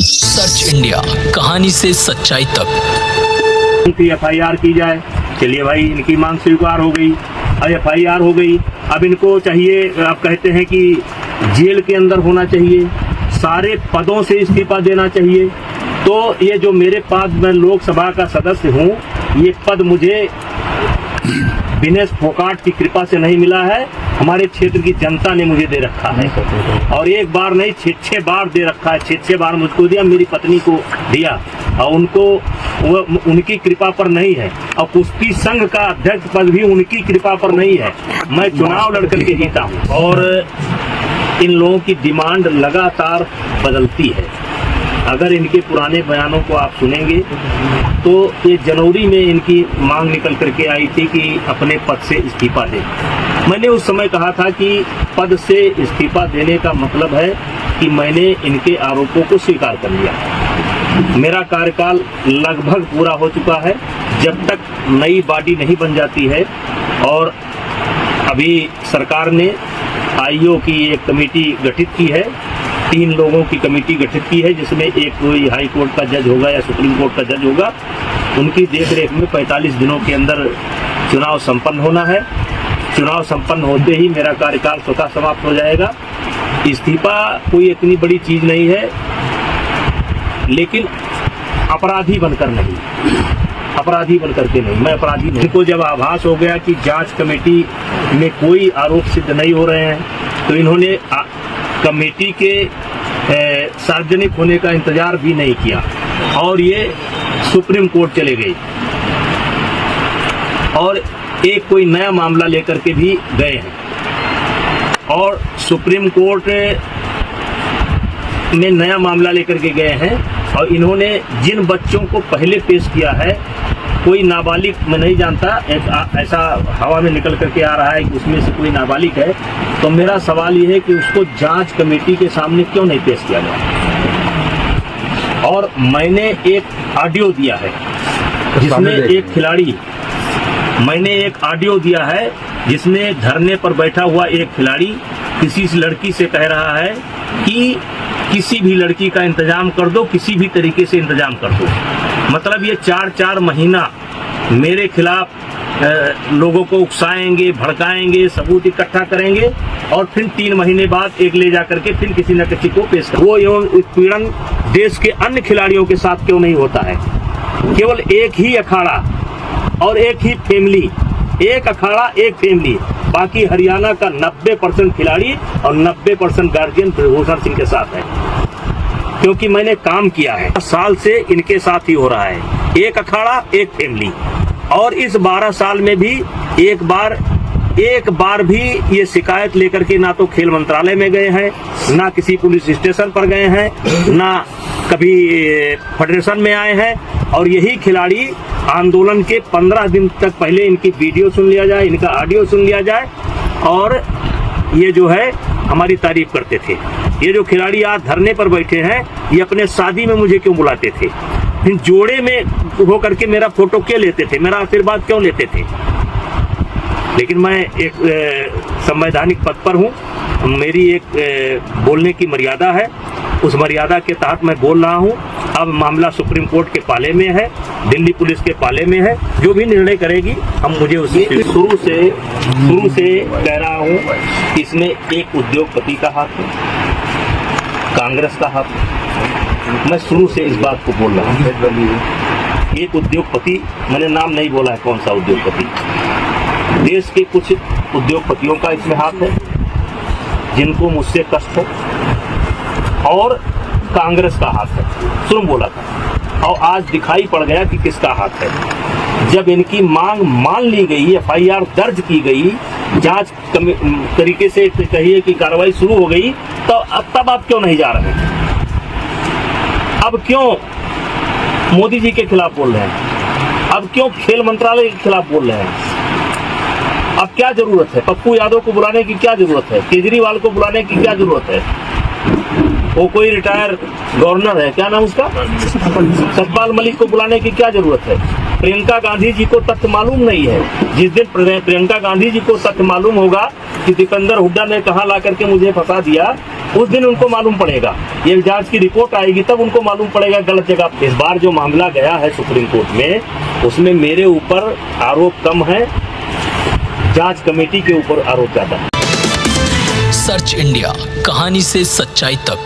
Search India, कहानी से सच्चाई तक। FIR की जाए। चलिए भाई, इनकी मांग स्वीकार हो गई, अब FIR हो गई। अब इनको चाहिए, अब कहते हैं कि जेल के अंदर होना चाहिए, सारे पदों से इस्तीफा देना चाहिए। तो ये जो मेरे पास, मैं लोकसभा का सदस्य हूँ, ये पद मुझे दिनेश फोगाट की कृपा से नहीं मिला है, हमारे क्षेत्र की जनता ने मुझे दे रखा है। और एक बार नहीं, 6 बार दे रखा है। 6 बार मुझको दिया, मेरी पत्नी को दिया, और उनको उनकी कृपा पर नहीं है। और कुश्ती संघ का अध्यक्ष पद भी उनकी कृपा पर नहीं है। मैं चुनाव लड़कर के जीता हूँ। और इन लोगों की डिमांड लगातार बदलती है। अगर इनके पुराने बयानों को आप सुनेंगे तो ये जनवरी में इनकी मांग निकल करके आई थी कि अपने पद से इस्तीफा दें। मैंने उस समय कहा था कि पद से इस्तीफा देने का मतलब है कि मैंने इनके आरोपों को स्वीकार कर लिया। मेरा कार्यकाल लगभग पूरा हो चुका है। जब तक नई बॉडी नहीं बन जाती है, और अभी सरकार ने आईओ की एक कमेटी गठित की है, 3 लोगों की कमेटी गठित की है, जिसमें एक कोई हाई कोर्ट का जज होगा या सुप्रीम कोर्ट का जज होगा। उनकी देखरेख में 45 दिनों के अंदर चुनाव संपन्न होना है। चुनाव संपन्न होते ही मेरा कार्यकाल स्वतः समाप्त हो जाएगा। इस्तीफा कोई इतनी बड़ी चीज नहीं है, लेकिन अपराधी बनकर नहीं, अपराधी बनकर के नहीं, मैं अपराधी नहीं। इनको जब आभास हो गया कि जांच कमेटी में कोई आरोप सिद्ध नहीं हो रहे हैं, तो इन्होंने कमेटी के सार्वजनिक होने का इंतजार भी नहीं किया, और ये सुप्रीम कोर्ट चले गए, और एक कोई नया मामला लेकर के भी गए हैं। और सुप्रीम कोर्ट में नया मामला लेकर के गए हैं, और इन्होंने जिन बच्चों को पहले पेश किया है, कोई नाबालिग, मैं नहीं जानता, ऐसा हवा में निकल करके आ रहा है कि उसमें से कोई नाबालिग है। तो मेरा सवाल ये है कि उसको जांच कमेटी के सामने क्यों नहीं पेश किया गया। और मैंने एक ऑडियो दिया है जिसमें एक खिलाड़ी, मैंने एक ऑडियो दिया है जिसमें धरने पर बैठा हुआ एक खिलाड़ी किसी लड़की से कह रहा है कि किसी भी लड़की का इंतजाम कर दो, किसी भी तरीके से इंतजाम कर दो। मतलब ये 4 महीना मेरे खिलाफ लोगों को उकसाएंगे, भड़काएंगे, सबूत इकट्ठा करेंगे, और फिर 3 महीने बाद एक ले जाकर के फिर किसी न किसी को पेश कर। वो एवं उत्पीड़न देश के अन्य खिलाड़ियों के साथ क्यों नहीं होता है? केवल एक ही अखाड़ा और एक ही फैमिली, एक अखाड़ा एक फैमिली, बाकी हरियाणा का 90% खिलाड़ी और 90% गार्जियन ब्रजभूषण सिंह के साथ है। क्योंकि मैंने काम किया है, साल से इनके साथ ही हो रहा है, एक अखाड़ा एक फैमिली। और इस 12 साल में भी एक बार भी ये शिकायत लेकर के ना तो खेल मंत्रालय में गए हैं, ना किसी पुलिस स्टेशन पर गए हैं, ना कभी फेडरेशन में आए हैं। और यही खिलाड़ी आंदोलन के 15 दिन तक पहले इनकी वीडियो सुन लिया जाए, इनका ऑडियो सुन लिया जाए, और ये जो है हमारी तारीफ करते थे। ये जो खिलाड़ी आज धरने पर बैठे हैं, ये अपने शादी में मुझे क्यों बुलाते थे? फिर जोड़े में हो करके मेरा फोटो क्यों लेते थे? मेरा आशीर्वाद क्यों लेते थे? लेकिन मैं एक संवैधानिक पद पर हूँ, मेरी एक बोलने की मर्यादा है, उस मर्यादा के तहत मैं बोल रहा हूँ। अब मामला सुप्रीम कोर्ट के पाले में है, दिल्ली पुलिस के पाले में है, जो भी निर्णय करेगी हम मुझे उसमें शुरू से कह रहा हूँ कि इसमें एक उद्योगपति का हाथ है, कांग्रेस का हाथ है। मैं शुरू से इस बात को बोल रहा हूँ। एक उद्योगपति, मैंने नाम नहीं बोला है कौन सा उद्योगपति, देश के कुछ उद्योगपतियों का इसमें हाथ है जिनको मुझसे कष्ट है, और कांग्रेस का हाथ है, शुरू बोला था। और आज दिखाई पड़ गया कि किसका हाथ है। जब इनकी मांग मान ली गई, FIR दर्ज की गई, जांच तरीके से कहिए कि कार्रवाई शुरू हो गई, तो अब तब आप क्यों नहीं जा रहे हैं? अब क्यों मोदी जी के खिलाफ बोल रहे हैं? अब क्यों खेल मंत्रालय के खिलाफ बोल रहे हैं? अब क्या जरूरत है? पप्पू यादव को बुलाने की क्या जरूरत है? केजरीवाल को बुलाने की क्या जरूरत है? वो कोई रिटायर गवर्नर है, क्या नाम उसका, सतपाल मलिक को बुलाने की क्या जरूरत है? प्रियंका गांधी जी को तथ्य मालूम नहीं है। जिस दिन प्रियंका गांधी जी को तथ्य मालूम होगा कि दीपेंद्र हुड्डा ने कहाँ ला करके मुझे फंसा दिया, उस दिन उनको मालूम पड़ेगा। ये जांच की रिपोर्ट आएगी तब उनको मालूम पड़ेगा गलत जगह। इस बार जो मामला गया है सुप्रीम कोर्ट में, उसमें मेरे ऊपर आरोप कम है, जांच कमेटी के ऊपर आरोप ज्यादा है। सर्च इंडिया, कहानी से सच्चाई तक।